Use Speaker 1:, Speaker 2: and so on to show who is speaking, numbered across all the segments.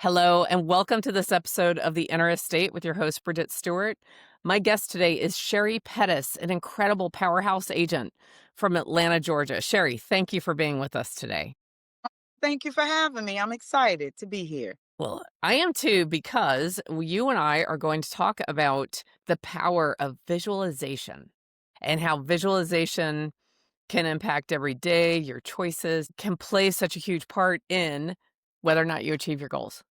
Speaker 1: Hello, and welcome to this episode of The Inner Estate with your host, Bridget Stewart. My guest today is Sheri Pettus, an incredible powerhouse agent from Atlanta, Georgia. Sheri, thank you for being with us today.
Speaker 2: Thank you for having me. I'm excited to be here.
Speaker 1: Well, I am too, because you and I are going to talk about the power of visualization and how visualization can impact every day, your choices, can play such a huge part in whether or not you achieve your goals.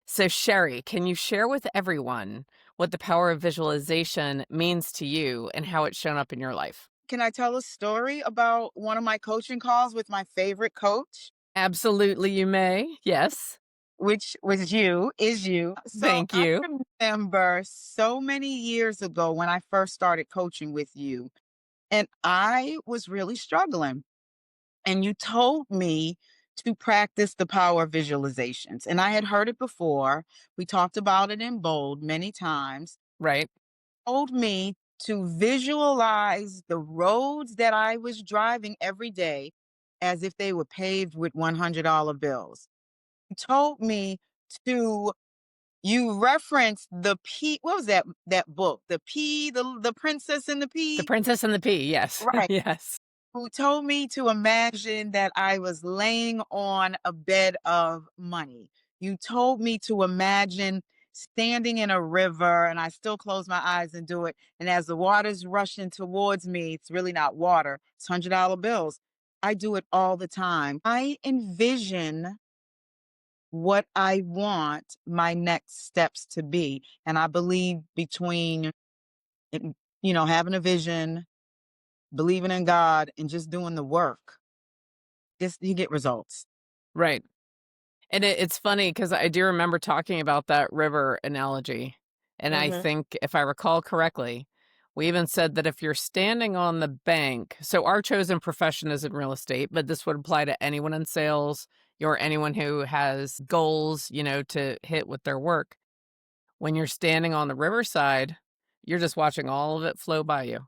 Speaker 1: So, Sheri, can you share with everyone what the power of visualization means to you and how it's shown up in your life?
Speaker 2: Can I tell a story about one of my coaching calls with my favorite coach,
Speaker 1: Absolutely, you may. Yes.
Speaker 2: which was you, is you? So
Speaker 1: Thank
Speaker 2: I
Speaker 1: you.
Speaker 2: remember so many years ago when I first started coaching with you, and I was really struggling. And you told me to practice the power of visualizations. And I had heard it before. We talked about it in bold many times.
Speaker 1: Right.
Speaker 2: Told me to visualize the roads that I was driving every day as if they were paved with $100 bills. You told me to you referenced the P what was that book? The Princess and the
Speaker 1: The
Speaker 2: Pea?
Speaker 1: Princess and the Pea. Yes.
Speaker 2: Right.
Speaker 1: Yes.
Speaker 2: Who told me to imagine that I was laying on a bed of money. You told me to imagine standing in a river, and I still close my eyes and do it. And as the water's rushing towards me, it's really not water, it's $100 bills. I do it all the time. I envision what I want my next steps to be. And I believe between, it- having a vision, believing in God, and just doing the work, just you get results.
Speaker 1: Right. And it's funny because I do remember talking about that river analogy. And I
Speaker 2: Mhm.
Speaker 1: think, if I recall correctly, we even said that if you're standing on the bank, so our chosen profession is in real estate, but this would apply to anyone in sales or anyone who has goals, to hit with their work. When you're standing on the riverside, you're just watching all of it flow by you.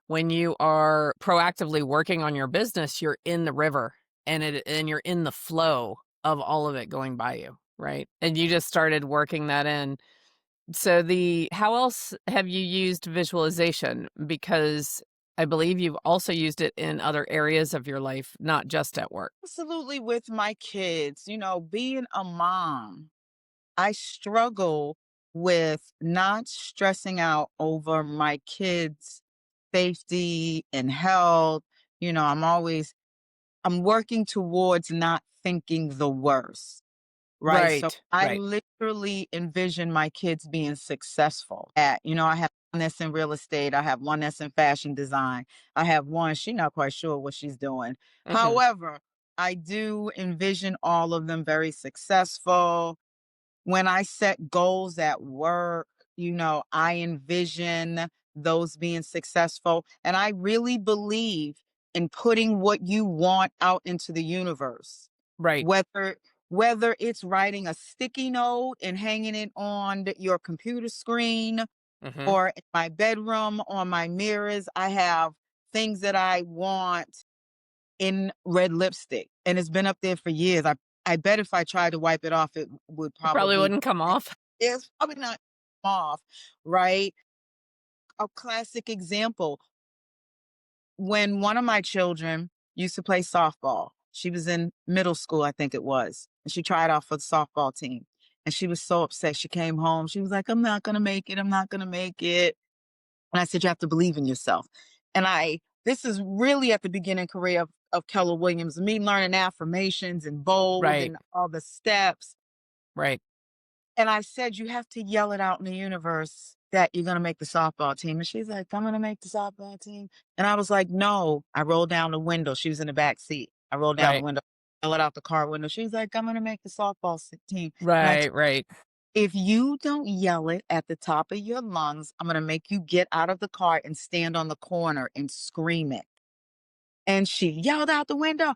Speaker 1: When you are proactively working on your business, you're in the river and you're in the flow of all of it going by you, right? And you just started working that in. So the how else have you used visualization? Because I believe you've also used it in other areas of your life, not just at work.
Speaker 2: Absolutely, with my kids, being a mom, I struggle with not stressing out over my kids' safety and health. I'm working towards not thinking the worst. Right. So
Speaker 1: Right,
Speaker 2: I
Speaker 1: right.
Speaker 2: literally envision my kids being successful I have one that's in real estate. I have one that's in fashion design. I have one, she's not quite sure what she's doing.
Speaker 1: Mhm.
Speaker 2: However, I do envision all of them very successful. When I set goals at work, I envision those being successful. And I really believe in putting what you want out into the universe.
Speaker 1: Right.
Speaker 2: Whether it's writing a sticky note and hanging it on your computer screen
Speaker 1: Mhm.
Speaker 2: or in my bedroom on my mirrors, I have things that I want in red lipstick, and it's been up there for years. I bet if I tried to wipe it off, it would
Speaker 1: It probably
Speaker 2: probably
Speaker 1: wouldn't come off.
Speaker 2: it's probably not off, right? A classic example, when one of my children used to play softball, she was in middle school, I think it was, and she tried out for the softball team. And she was so upset. She came home. She was like, I'm not going to make it. I'm not going to make it. And I said, you have to believe in yourself. This is really at the beginning career of Keller Williams, me learning affirmations and bold
Speaker 1: Right,
Speaker 2: and all the steps.
Speaker 1: right.
Speaker 2: And I said, you have to yell it out in the universe that you're going to make the softball team. And she's like, I'm going to make the softball team. And I was like, no. I rolled down the window. She was in the back seat. I rolled down the
Speaker 1: Right.
Speaker 2: window, yell it out the car window. She's like, I'm going to make the team. And
Speaker 1: Right, right.
Speaker 2: if you don't yell it at the top of your lungs, I'm going to make you get out of the car and stand on the corner and scream it. And she yelled out the window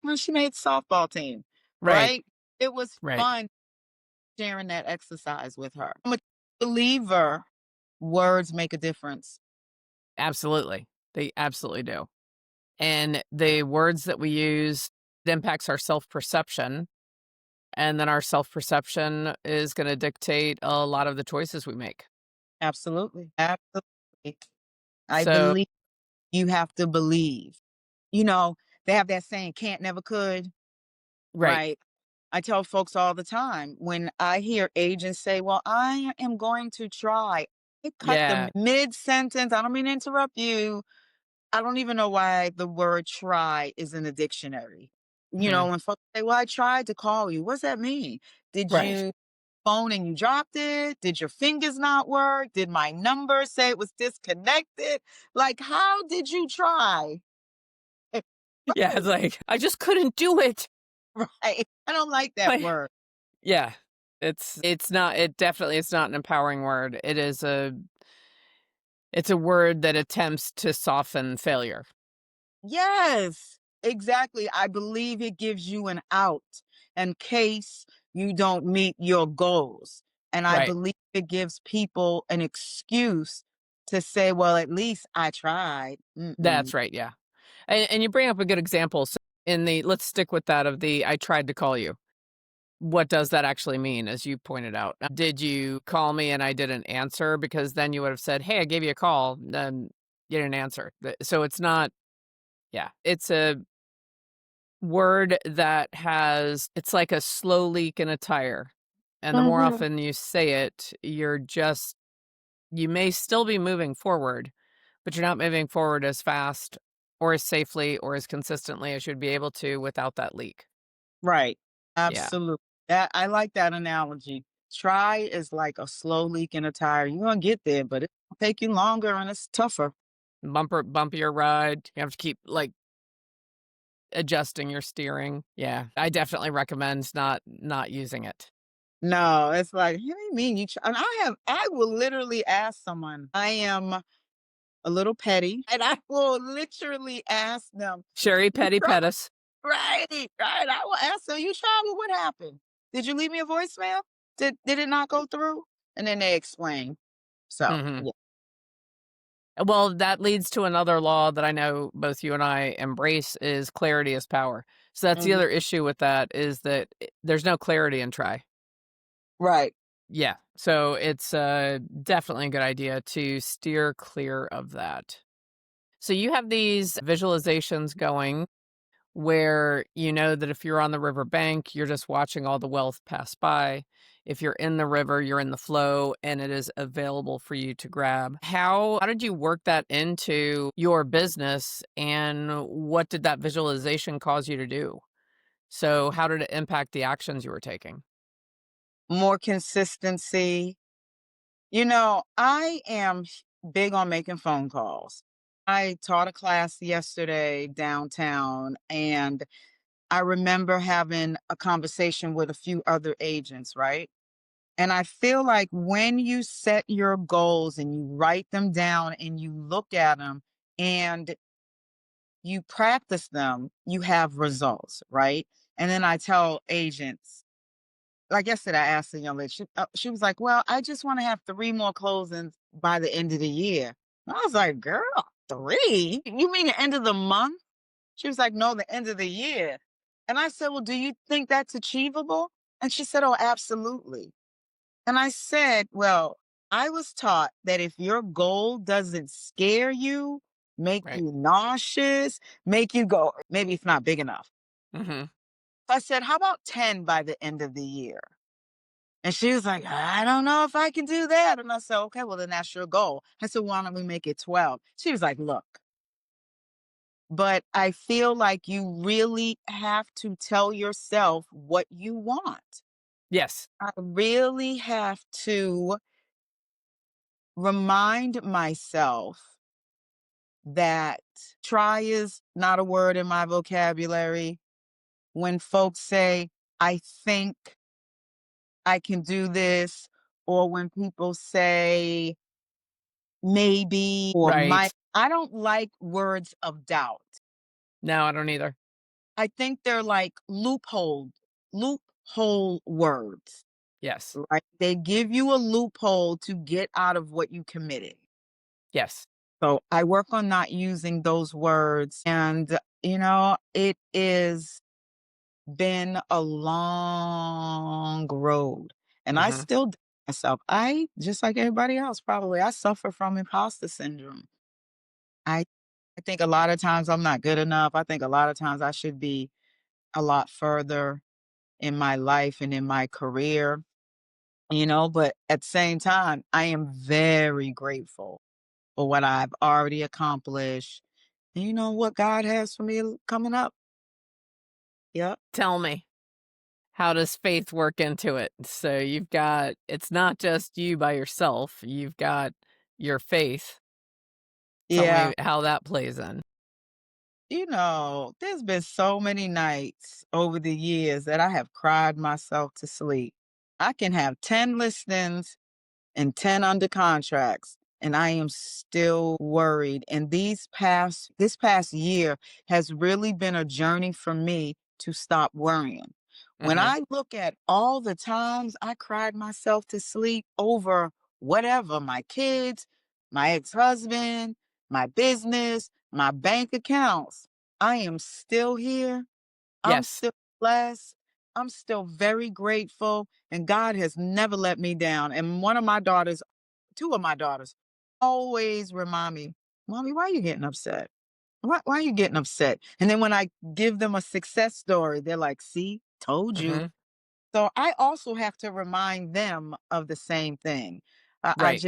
Speaker 2: when she made the softball team,
Speaker 1: Right,
Speaker 2: right? It was
Speaker 1: right.
Speaker 2: fun sharing that exercise with her. I'm a believer words make a difference.
Speaker 1: Absolutely. They absolutely do. And the words that we use, It impacts our self-perception, and then our self-perception is gonna dictate a lot of the choices we make.
Speaker 2: Absolutely. Absolutely. I
Speaker 1: So
Speaker 2: believe you have to believe. You know, they have that saying, can't, never could.
Speaker 1: right.
Speaker 2: Right. I tell folks all the time when I hear agents say, well, I am going to try. I cut them
Speaker 1: Yeah.
Speaker 2: mid sentence. I don't mean to interrupt you. I don't even know why the word try is in the dictionary. You know,
Speaker 1: Mhm.
Speaker 2: when folks say, well, I tried to call you, what's that mean? Did
Speaker 1: Right.
Speaker 2: you phone and you dropped it? Did your fingers not work? Did my number say it was disconnected? Like, how did you try?
Speaker 1: Yeah, it's like, "I just couldn't do it."
Speaker 2: Right. I don't like that word.
Speaker 1: Yeah. It's not it definitely is not an empowering word. It's a word that attempts to soften failure.
Speaker 2: Yes, exactly. I believe it gives you an out in case you don't meet your goals. And I
Speaker 1: Right.
Speaker 2: believe it gives people an excuse to say, well, at least I tried. Mm-mm.
Speaker 1: That's right, yeah. And you bring up a good example. So in the let's stick with that of the "I tried to call you." What does that actually mean, as you pointed out? Did you call me and I didn't answer? Because then you would have said, "Hey, I gave you a call," then you didn't answer. So it's not yeah, it's a word that has it's like a slow leak in a tire, and the more
Speaker 2: Hmm.
Speaker 1: often you say it, you may still be moving forward, but you're not moving forward as fast or as safely or as consistently as you'd be able to without that leak.
Speaker 2: Right.
Speaker 1: Yeah.
Speaker 2: Absolutely. That I like that analogy. Try is like a slow leak in a tire. You're gonna get there, but it'll take you longer and it's tougher.
Speaker 1: Bumpier ride. You have to keep, like, adjusting your steering. Yeah, I definitely recommend not using it.
Speaker 2: No, it's like, you know what I mean? And I will literally ask someone, I am a little petty, and I will literally ask them,
Speaker 1: Sheri
Speaker 2: "You
Speaker 1: Petty
Speaker 2: tried?"
Speaker 1: Pettus.
Speaker 2: Right, right. I will ask them, "You tried? Well, what happened? Did you leave me a voicemail? Did it not go through?" And then they explain. So,
Speaker 1: Mhm.
Speaker 2: yeah.
Speaker 1: Well, that leads to another law that I know both you and I embrace is clarity is power. So that's the
Speaker 2: Mhm.
Speaker 1: other issue with that is that there's no clarity in try.
Speaker 2: Right.
Speaker 1: Yeah. So it's definitely a good idea to steer clear of that. So you have these visualizations going where you know that if you're on the river bank, you're just watching all the wealth pass by. If you're in the river, you're in the flow and it is available for you to grab. How did you work that into your business and what did that visualization cause you to do? So how did it impact the actions you were taking?
Speaker 2: More consistency. You know, I am big on making phone calls. I taught a class yesterday downtown, and I remember having a conversation with a few other agents, right? And I feel like when you set your goals and you write them down and you look at them and you practice them, you have results, right? And then I tell agents, like yesterday, I asked a young lady, she was like, well, I just want to have three more closings by the end of the year. And I was like, girl, three? You mean the end of the month? She was like, no, the end of the year. And I said, well, do you think that's achievable? And she said, oh, absolutely. And I said, well, I was taught that if your goal doesn't scare you, make
Speaker 1: Right.
Speaker 2: you nauseous, make you go, maybe it's not big enough.
Speaker 1: Mhm.
Speaker 2: I said, how about 10 by the end of the year? And she was like, I don't know if I can do that. And I said, okay, well, then that's your goal. I said, why don't we make it 12? She was like, look, but I feel like you really have to tell yourself what you want.
Speaker 1: Yes.
Speaker 2: I really have to remind myself that try is not a word in my vocabulary. When folks say, I think I can do this, or when people say maybe or might,
Speaker 1: Right.
Speaker 2: I don't like words of doubt.
Speaker 1: No, I don't either.
Speaker 2: I think they're like loophole words,
Speaker 1: Yes.
Speaker 2: right? They give you a loophole to get out of what you committed.
Speaker 1: Yes.
Speaker 2: So I work on not using those words. And, you know, it is. been a long road, and I
Speaker 1: Mhm.
Speaker 2: still doubt myself. I just like everybody else probably, I suffer from imposter syndrome. I I think a lot of times I'm not good enough. I think a lot of times I should be a lot further in my life and in my career, but at the same time, I am very grateful for what I've already accomplished. And you know what God has for me coming up. Yep.
Speaker 1: Tell me, how does faith work into it? So you've got it's not just you by yourself, you've got your faith. Tell
Speaker 2: Yeah.
Speaker 1: me how that plays in.
Speaker 2: There's been so many nights over the years that I have cried myself to sleep. I can have 10 listings and 10 under contracts, and I am still worried. And this past year has really been a journey for me to stop worrying. When
Speaker 1: Mhm.
Speaker 2: I look at all the times I cried myself to sleep over whatever, my kids, my ex-husband, my business, my bank accounts, I am still here. I'm
Speaker 1: Yes,
Speaker 2: still blessed. I'm still very grateful, and God has never let me down. And two of my daughters, always remind me, "Mommy, why are you getting upset? Why are you getting upset?" And then when I give them a success story, they're like, "See, told you."
Speaker 1: mhm,
Speaker 2: So I also have to remind them of the same thing.
Speaker 1: right.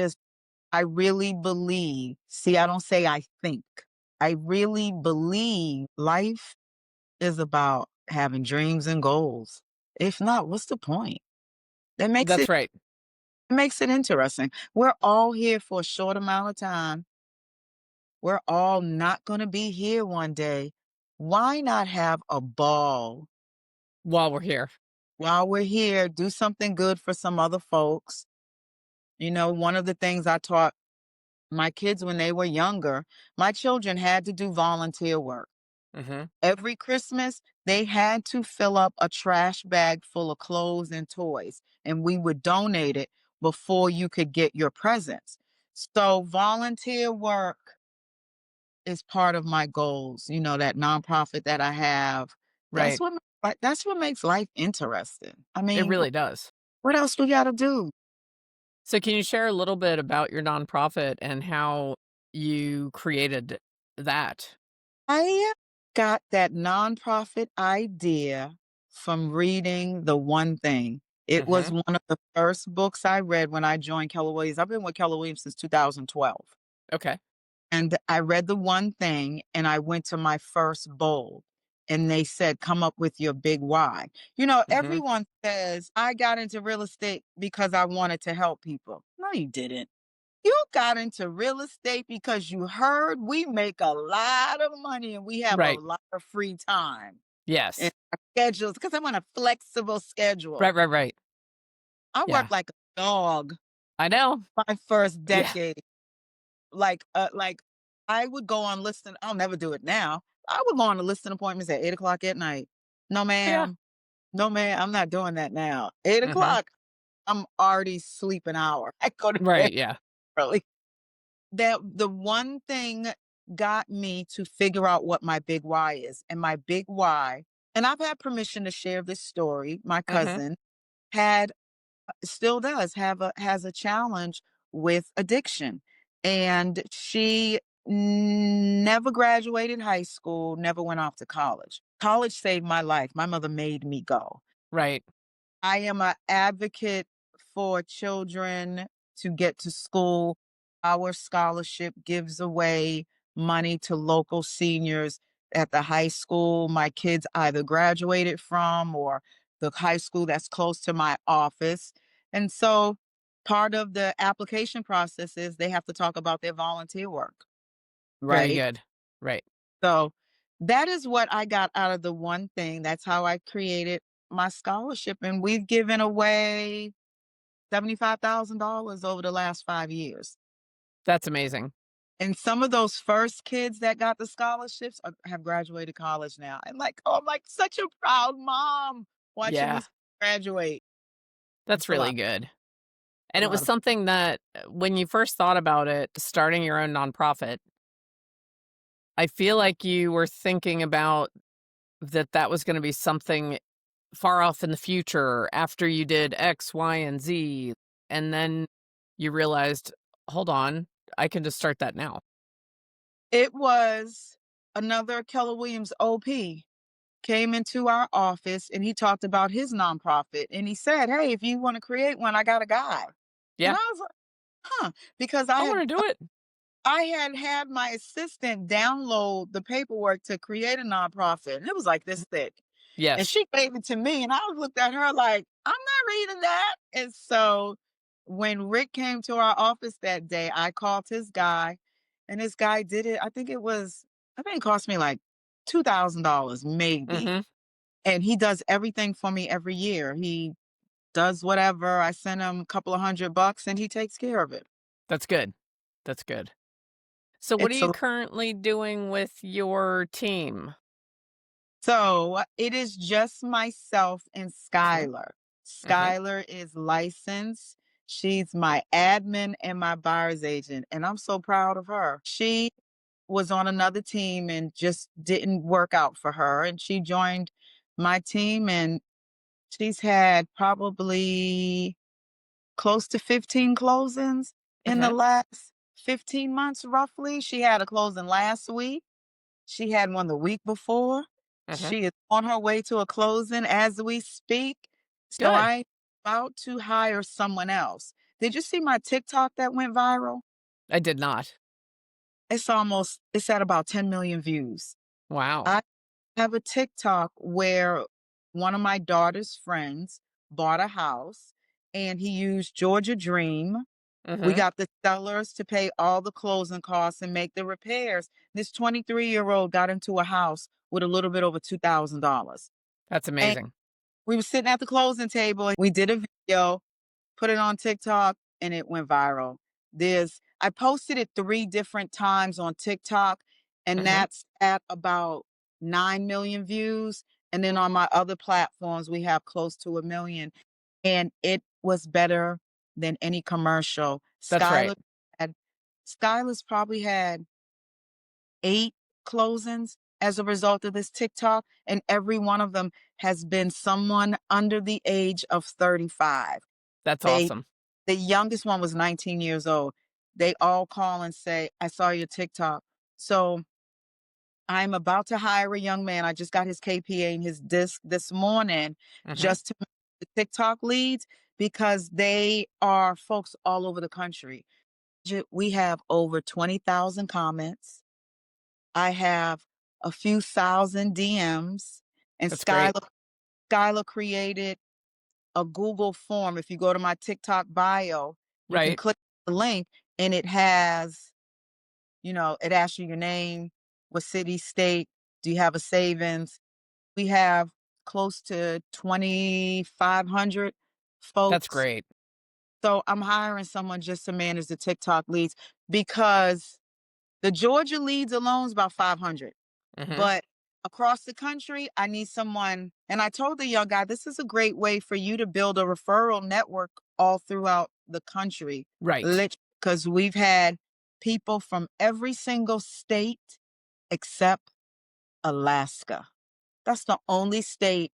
Speaker 2: I really believe. See, I don't say I think. I really believe life is about having dreams and goals. If not, what's the point? That makes
Speaker 1: That's
Speaker 2: it
Speaker 1: right.
Speaker 2: makes it interesting. We're all here for a short amount of time. We're all not going to be here one day. Why not have a ball
Speaker 1: While we're here.
Speaker 2: while we're here? Do something good for some other folks. One of the things I taught my kids when they were younger, my children had to do volunteer work.
Speaker 1: Mhm,
Speaker 2: Every Christmas, they had to fill up a trash bag full of clothes and toys, and we would donate it before you could get your presents. So, volunteer work is part of my goals. That nonprofit that I have.
Speaker 1: right.
Speaker 2: That's what makes life interesting. I
Speaker 1: It
Speaker 2: mean,
Speaker 1: really does.
Speaker 2: what else we got to do?
Speaker 1: So can you share a little bit about your nonprofit and how you created that?
Speaker 2: I got that nonprofit idea from reading The One Thing. It was
Speaker 1: Mhm,
Speaker 2: one of the first books I read when I joined Keller Williams. I've been with Keller Williams since 2012.
Speaker 1: okay.
Speaker 2: And I read The One Thing and I went to my first bowl and they said, come up with your big why.
Speaker 1: Mhm,
Speaker 2: Everyone says, I got into real estate because I wanted to help people. No, you didn't. You got into real estate because you heard we make a lot of money and we have a
Speaker 1: right.
Speaker 2: lot of free time and
Speaker 1: Yes.
Speaker 2: our schedules because I'm on a flexible
Speaker 1: Right,
Speaker 2: schedule.
Speaker 1: right, right.
Speaker 2: I
Speaker 1: Yeah.
Speaker 2: worked like a dog
Speaker 1: I know.
Speaker 2: my first
Speaker 1: Yeah.
Speaker 2: decade. Like I would go on listing. I'll never do it now. I would go on the listing appointments at 8 o'clock at night. No,
Speaker 1: Yeah.
Speaker 2: ma'am. No, ma'am. I'm not doing that now. Eight
Speaker 1: Mhm.
Speaker 2: o'clock. I'm already sleep an hour. I go to bed
Speaker 1: Right, yeah.
Speaker 2: early. That the one thing got me to figure out what my big why is. And my big why, and I've had permission to share this story. My
Speaker 1: Mhm.
Speaker 2: cousin had still does have a has a challenge with addiction. And she never graduated high school, never went off to college. College saved my life. My mother made me go.
Speaker 1: Right.
Speaker 2: I am an advocate for children to get to school. Our scholarship gives away money to local seniors at the high school my kids either graduated from or the high school that's close to my office. And so part of the application process is they have to talk about their volunteer work,
Speaker 1: Very
Speaker 2: right?
Speaker 1: good. Right.
Speaker 2: So that is what I got out of the one thing. That's how I created my scholarship. And we've given away $75,000 over the last 5 years.
Speaker 1: That's amazing.
Speaker 2: And some of those first kids that got the scholarships have graduated college now. And like, oh, I'm like such a proud mom watching
Speaker 1: Yeah.
Speaker 2: these graduate.
Speaker 1: That's
Speaker 2: It's a lot.
Speaker 1: really good.
Speaker 2: A
Speaker 1: And it was
Speaker 2: lot of
Speaker 1: something that when you first thought about it, starting your own nonprofit, I feel like you were thinking about that was gonna be something far off in the future after you did X, Y, and Z, and then you realized, hold on, I can just start that now.
Speaker 2: It was another Keller Williams OP came into our office and he talked about his nonprofit and he said, "Hey, if you want to create one, I got a guy." And
Speaker 1: Yeah,
Speaker 2: I was like, "Huh," because
Speaker 1: I want to do it.
Speaker 2: I had my assistant download the paperwork to create a nonprofit, and it was like this thick. And
Speaker 1: Yes.
Speaker 2: she gave it to me, and I looked at her like, "I'm not reading that." And so when Rick came to our office that day, I called his guy, and this guy did it. I think it cost me like $2,000 maybe.
Speaker 1: Hmm.
Speaker 2: And he does everything for me every year. He does whatever. I send him a couple of $100 and he takes care of it.
Speaker 1: That's good. That's good. So, what are
Speaker 2: It's
Speaker 1: you
Speaker 2: a
Speaker 1: currently doing with your team?
Speaker 2: So it is just myself and
Speaker 1: Hmm.
Speaker 2: Skylar.
Speaker 1: Hmm.
Speaker 2: Skylar is licensed. She's my admin and my buyer's agent, and I'm so proud of her. She was on another team and just didn't work out for her, and she joined my team, and she's had probably close to 15 closings in the
Speaker 1: Hmm.
Speaker 2: last 15 months, roughly. She had a closing last week. She had one the week before.
Speaker 1: Hmm.
Speaker 2: She is on her way to a closing as we speak. So
Speaker 1: Good.
Speaker 2: I'm about to hire someone else. Did you see my TikTok that went viral?
Speaker 1: I did not.
Speaker 2: It's at about 10 million views.
Speaker 1: Wow.
Speaker 2: I have a TikTok where one of my daughter's friends bought a house and he used Georgia Dream. We
Speaker 1: Hmm.
Speaker 2: got the sellers to pay all the closing costs and make the repairs. This 23-year-old got into a house with a little bit over $2,000.
Speaker 1: That's
Speaker 2: And
Speaker 1: amazing.
Speaker 2: we were sitting at the closing table and we did a video, put it on TikTok, and it went viral. I posted it 3 different times on TikTok, and
Speaker 1: Hmm.
Speaker 2: that's at about 9 million views. And then on my other platforms, we have close to 1 million. And it was better than any commercial.
Speaker 1: That's right.
Speaker 2: Had Skylar's probably had 8 closings as a result of this TikTok, and every one of them has been someone under the age of 35.
Speaker 1: That's
Speaker 2: They
Speaker 1: awesome.
Speaker 2: the youngest one was 19 years old. They all call and say, "I saw your TikTok." So I'm about to hire a young man. I just got his KPA and his disc this morning
Speaker 1: Hmm.
Speaker 2: just to make the TikTok leads because they are folks all over the country. We have over 20,000 comments. I have a few thousand DMs, and
Speaker 1: That's great.
Speaker 2: Skylar created a Google form. If you go to my TikTok bio, you can
Speaker 1: Right.
Speaker 2: click the link and it has, it asks you your name, what city, state, do you have a savings? We have close to 2,500
Speaker 1: That's
Speaker 2: folks.
Speaker 1: great.
Speaker 2: So I'm hiring someone just to manage the TikTok leads because the Georgia leads alone is about 500.
Speaker 1: Hmm.
Speaker 2: But across the country, I need someone. And I told the young guy, this is a great way for you to build a referral network all throughout the country.
Speaker 1: Right.
Speaker 2: Because we've had people from every single state except Alaska. That's the only state,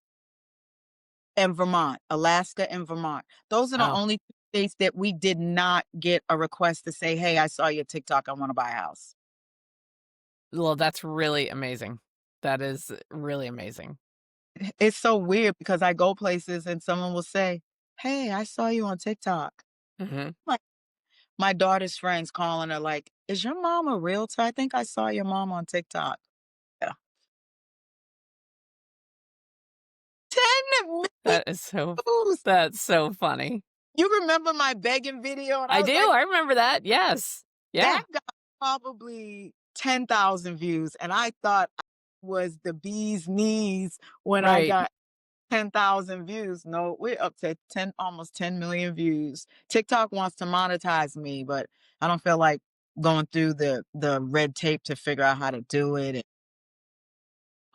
Speaker 2: and Vermont, Alaska and Vermont. Those are the
Speaker 1: Oh,
Speaker 2: only 2 states that we did not get a request to say, "Hey, I saw your TikTok. I want to buy a house."
Speaker 1: well, that's really amazing. That is really amazing.
Speaker 2: It's so weird because I go places and someone will say, "Hey, I saw you on TikTok."
Speaker 1: Hmm.
Speaker 2: Like my daughter's friends calling her like, "Is your mom a realtor? I think I saw your mom on TikTok." Yeah. 10
Speaker 1: That is so
Speaker 2: views.
Speaker 1: that's so funny.
Speaker 2: You remember my begging video? And I
Speaker 1: I
Speaker 2: was
Speaker 1: do,
Speaker 2: like,
Speaker 1: I remember that, yes.
Speaker 2: that
Speaker 1: Yeah,
Speaker 2: got probably 10,000 views. And I thought I was the bee's knees when I
Speaker 1: right.
Speaker 2: got 10,000 views. No, we're up to 10, almost 10 million views. TikTok wants to monetize me, but I don't feel like going through the red tape to figure out how to do it.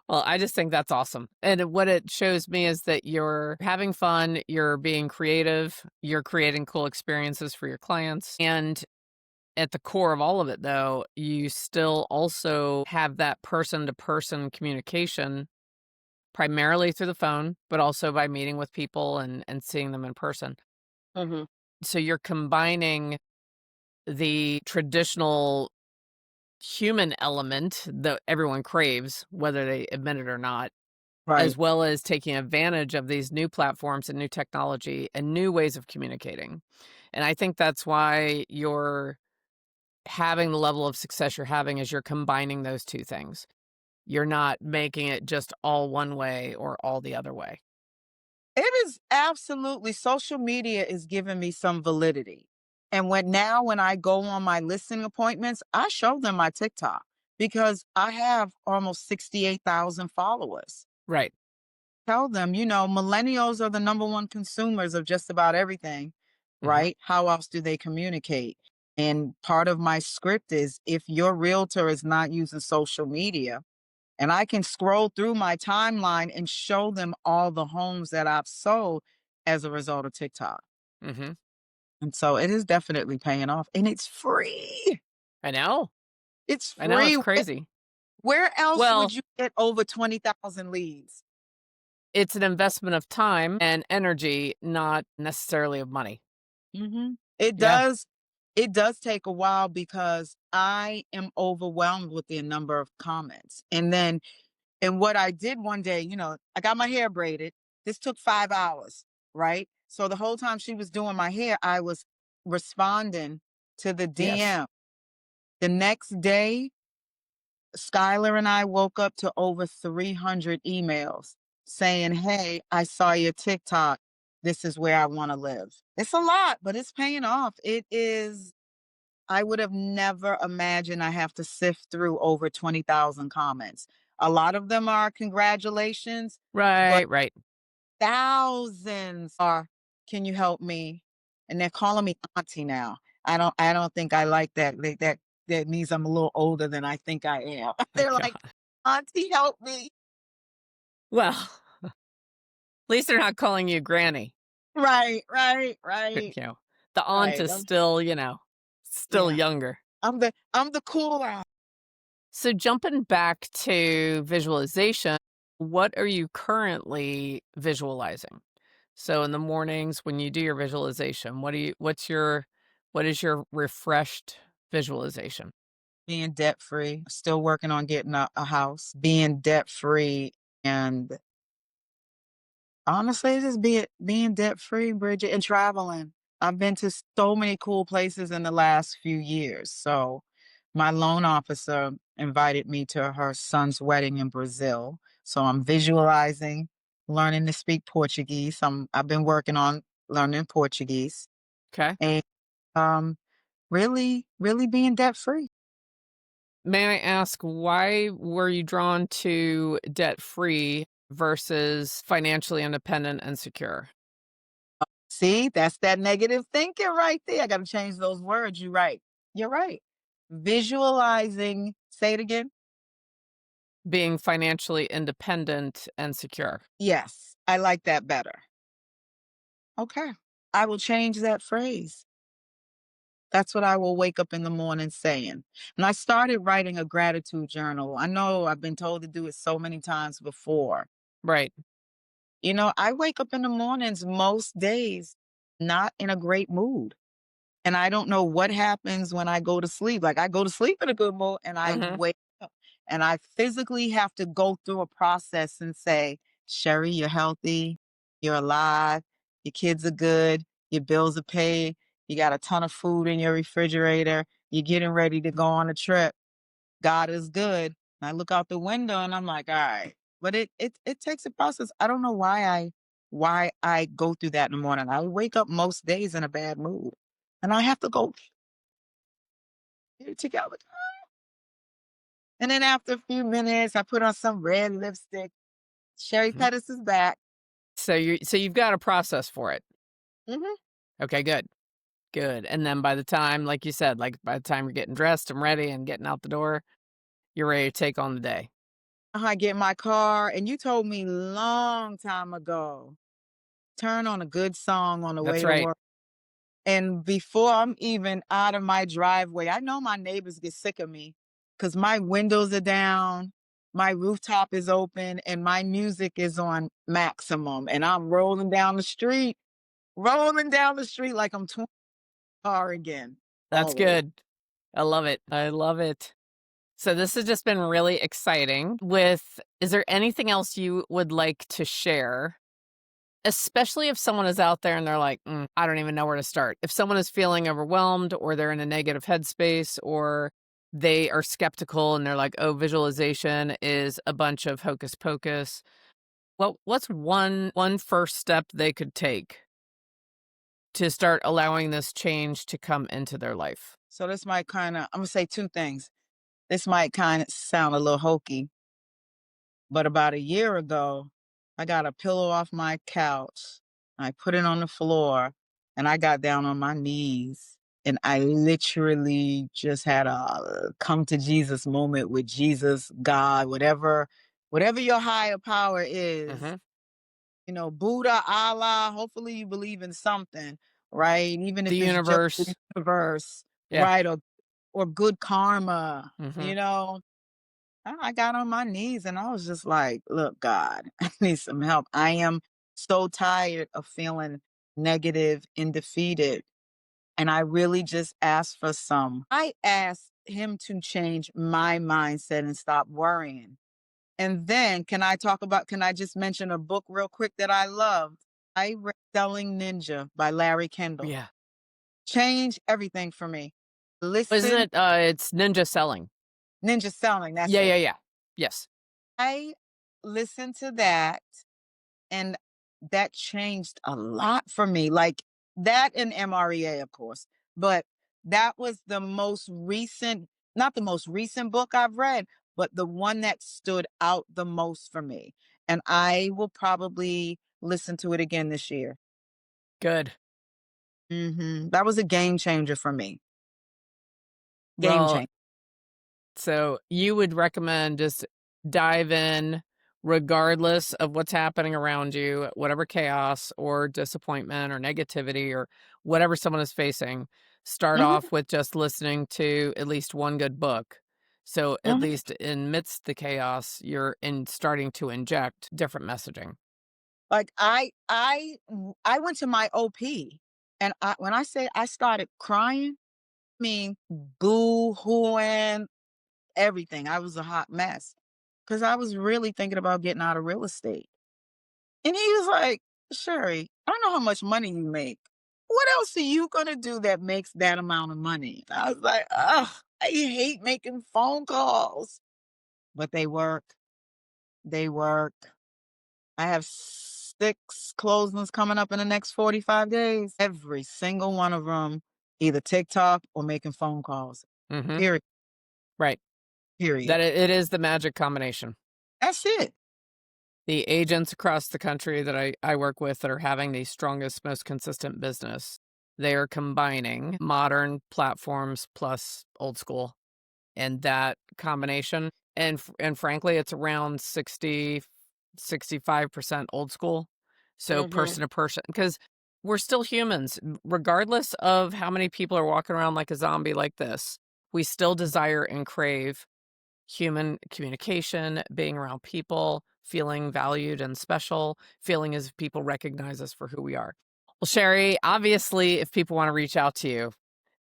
Speaker 1: Well, I just think that's awesome, and what it shows me is that you're having fun, you're being creative, you're creating cool experiences for your clients, and at the core of all of it, though, you still also have that person-to-person communication primarily through the phone, but also by meeting with people and seeing them in person.
Speaker 2: Mhm.
Speaker 1: So you're combining the traditional human element that everyone craves, whether they admit it or not, as
Speaker 2: Right.
Speaker 1: well as taking advantage of these new platforms and new technology and new ways of communicating. And I think that's why you're having the level of success you're having is you're combining those two things. You're not making it just all one way or all the other way.
Speaker 2: It is absolutely social media is giving me some validity. And when I go on my listing appointments, I show them my TikTok because I have almost 68,000 followers.
Speaker 1: Right.
Speaker 2: Tell them, millennials are the number one consumers of just about everything,
Speaker 1: Mhm.
Speaker 2: right? How else do they communicate? And part of my script is if your realtor is not using social media, and I can scroll through my timeline and show them all the homes that I've sold as a result of TikTok.
Speaker 1: Mhm.
Speaker 2: And so it is definitely paying off. And it's free.
Speaker 1: I know.
Speaker 2: It's
Speaker 1: I know,
Speaker 2: free.
Speaker 1: it's crazy.
Speaker 2: Where else would
Speaker 1: Well,
Speaker 2: you get over 20,000 leads?
Speaker 1: it's an investment of time and energy, not necessarily of money.
Speaker 2: Mhm. It
Speaker 1: Yeah.
Speaker 2: does it does take a while because I am overwhelmed with the number of comments. And what I did one day, I got my hair braided. This took 5 hours, right? So the whole time she was doing my hair, I was responding to the
Speaker 1: Yes.
Speaker 2: DM. The next day, Skylar and I woke up to over 300 emails saying, "Hey, I saw your TikTok. This is where I want to live." It's a lot, but it's paying off. It is. I would have never imagined I have to sift through over 20,000 comments. A lot of them are congratulations, but
Speaker 1: Right, right.
Speaker 2: thousands are, "Can you help me?" And they're calling me auntie now. I don't think I like that. That means I'm a little older than I think I am.
Speaker 1: Oh
Speaker 2: They're like,
Speaker 1: god.
Speaker 2: "Auntie, help me."
Speaker 1: Well, at least they're not calling you granny.
Speaker 2: Right, right,
Speaker 1: You
Speaker 2: right,
Speaker 1: know, the aunt
Speaker 2: right.
Speaker 1: is still, still
Speaker 2: Yeah.
Speaker 1: younger.
Speaker 2: I'm the cool aunt.
Speaker 1: So jumping back to visualization, what are you currently visualizing? So in the mornings when you do your visualization, what is your refreshed visualization?
Speaker 2: Being debt free, still working on getting a house, being debt free, and honestly, just being debt free, Bridget, and traveling. I've been to so many cool places in the last few years. So, my loan officer invited me to her son's wedding in Brazil. So, I'm visualizing learning to speak Portuguese. I've been working on learning Portuguese
Speaker 1: Okay.
Speaker 2: and um, really, really being debt free.
Speaker 1: May I ask why were you drawn to debt free versus financially independent and secure?
Speaker 2: See, that's that negative thinking right there. I got to change those words. You're right. You're right. Visualizing, say it again.
Speaker 1: Being financially independent and secure.
Speaker 2: Yes, I like that better. Okay. I will change that phrase. That's what I will wake up in the morning saying. And I started writing a gratitude journal. I know I've been told to do it so many times before.
Speaker 1: Right.
Speaker 2: I wake up in the mornings most days not in a great mood. And I don't know what happens when I go to sleep. Like I go to sleep in a good mood and I
Speaker 1: Mhm.
Speaker 2: wake up and I physically have to go through a process and say, "Sheri, you're healthy, you're alive, your kids are good, your bills are paid, you got a ton of food in your refrigerator, you're getting ready to go on a trip. God is good." And I look out the window and I'm like, all right. But it takes a process. I don't know why I go through that in the morning. I wake up most days in a bad mood. And I have to go get it together. And then after a few minutes, I put on some red lipstick. Sheri
Speaker 1: Mhm.
Speaker 2: Pettus is back.
Speaker 1: So you've got a process for it.
Speaker 2: Hmm.
Speaker 1: Okay, good. Good. And then by the time, like you said, like by the time you're getting dressed and ready and getting out the door, you're ready to take on the day.
Speaker 2: I get in my car, and you told me long time ago, turn on a good song on the
Speaker 1: That's
Speaker 2: way to
Speaker 1: right.
Speaker 2: work. And before I'm even out of my driveway, I know my neighbors get sick of me because my windows are down. my rooftop is open and my music is on maximum and I'm rolling down the street like I'm 20 car again.
Speaker 1: That's
Speaker 2: Always.
Speaker 1: good. I love it. I love it. So this has just been really exciting. Is there anything else you would like to share? Especially if someone is out there and they're like, I don't even know where to start. If someone is feeling overwhelmed or they're in a negative headspace or they are skeptical and they're like, oh, visualization is a bunch of hocus pocus. What's one first step they could take to start allowing this change to come into their life?
Speaker 2: So this might kind of, I'm gonna say two things. This might kind of sound a little hokey, but about a year ago, I got a pillow off my couch. I put it on the floor and I got down on my knees and I literally just had a come to Jesus moment with Jesus, God, whatever your higher power is,
Speaker 1: Hmm.
Speaker 2: Buddha, Allah, hopefully you believe in something, right? Even
Speaker 1: The
Speaker 2: if it's just the
Speaker 1: universe.
Speaker 2: universe,
Speaker 1: Yeah.
Speaker 2: right? Or good karma,
Speaker 1: Hmm.
Speaker 2: you know. I got on my knees and I was just like, look, God, I need some help. I am so tired of feeling negative and defeated. And I really just asked for I asked him to change my mindset and stop worrying. And then can I just mention a book real quick that I loved? I read Selling Ninja by Larry Kendall.
Speaker 1: Yeah.
Speaker 2: Change everything for me.
Speaker 1: Isn't
Speaker 2: Listen,
Speaker 1: it? It's ninja selling.
Speaker 2: Ninja Selling, that's
Speaker 1: Yeah.
Speaker 2: it.
Speaker 1: Yeah. Yeah. Yes.
Speaker 2: I listened to that and that changed a lot for me. Like that and MREA, of course. But that was the most recent, not the most recent book I've read, but the one that stood out the most for me. And I will probably listen to it again this year.
Speaker 1: Good.
Speaker 2: That was a game changer for me. Game
Speaker 1: Well,
Speaker 2: changer.
Speaker 1: so you would recommend just dive in regardless of what's happening around you, whatever chaos or disappointment or negativity or whatever someone is facing. Start
Speaker 2: hmm
Speaker 1: off with just listening to at least one good book. So at
Speaker 2: hmm
Speaker 1: least amidst the chaos, you're in starting to inject different messaging.
Speaker 2: Like I went to my OP, and when I say I started crying, I mean boo hooing, everything. I was a hot mess because I was really thinking about getting out of real estate. And he was like, Sherry, I know how much money you make. What else are you going to do that makes that amount of money? I was like, ugh, I hate making phone calls, but they work. They work. I have 6 closings coming up in the next 45 days. Every single one of them, either TikTok or making phone calls.
Speaker 1: Hmm.
Speaker 2: Period.
Speaker 1: Right.
Speaker 2: Period.
Speaker 1: It is the magic combination.
Speaker 2: That's it.
Speaker 1: The agents across the country that I work with that are having the strongest, most consistent business, they are combining modern platforms plus old school. And that combination, and frankly, it's around 65% old school. So
Speaker 2: hmm
Speaker 1: person to person, because we're still humans, regardless of how many people are walking around like a zombie like this, we still desire and crave human communication, being around people, feeling valued and special, feeling as if people recognize us for who we are. Well, Sheri, obviously, if people want to reach out to you,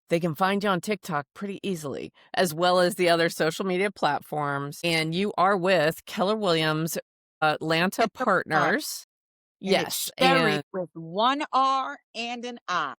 Speaker 1: they can find you on TikTok pretty easily, as well as the other social media platforms. And you are with Keller Williams Atlanta Partners.
Speaker 2: And it's
Speaker 1: Yes.
Speaker 2: Sherry
Speaker 1: And
Speaker 2: with one R and an I.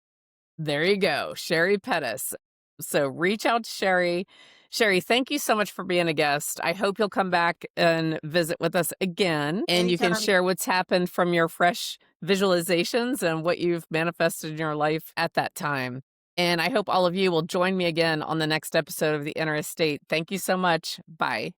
Speaker 1: there you go, Sheri Pettus. So reach out to Sheri. Sheri, thank you so much for being a guest. I hope you'll come back and visit with us again, and you can
Speaker 2: Anytime.
Speaker 1: share what's happened from your fresh visualizations and what you've manifested in your life at that time. And I hope all of you will join me again on the next episode of The Inner Estate. Thank you so much. Bye.